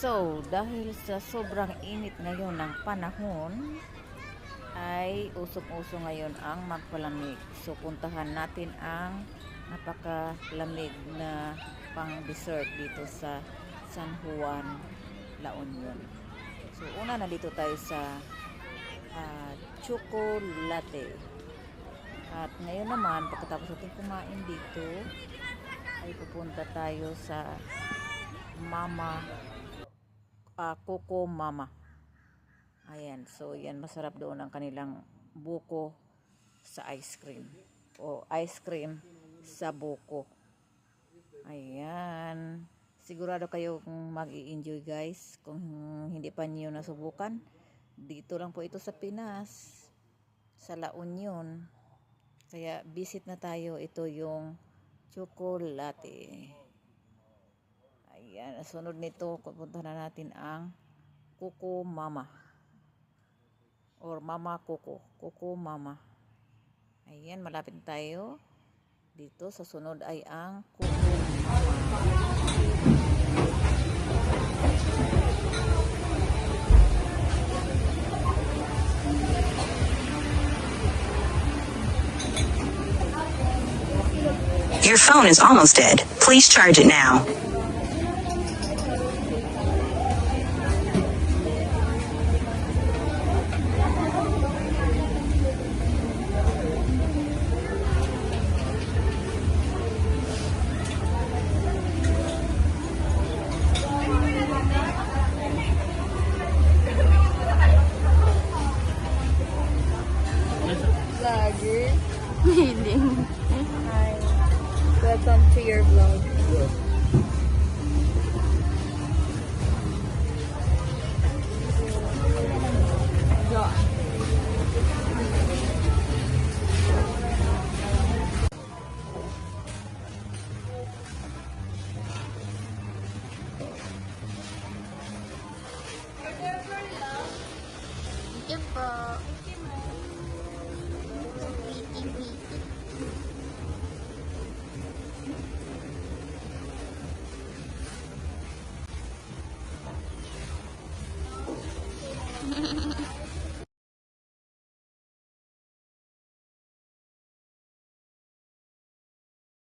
So, dahil sa sobrang init ngayon ng panahon, ay usong-uso ngayon ang magpalamig. So, puntahan natin ang napakalamig na pang dessert dito sa San Juan, La Union. So, una na dito tayo sa chocolate. At ngayon naman, pagkatapos natin kumain dito, ay pupunta tayo sa Coco Mama. Ayan, so yan, masarap doon ang kanilang buko sa ice cream. O ice cream sa buko. Ayan. Sigurado kayo kung mag-i-enjoy guys. Kung hindi pa niyo nasubukan, dito lang po ito sa Pinas, sa La Union. Kaya visit na tayo. Ito yung chocolate. Ayan, sunod nito, pupuntahan na natin ang Coco Mama. Or Mama Coco. Coco Mama. Ayan, malapit tayo. Dito sa sunod ay ang Coco Mama. Your phone is almost dead. Please charge it now. Vlogger. Hi. Welcome to your vlog.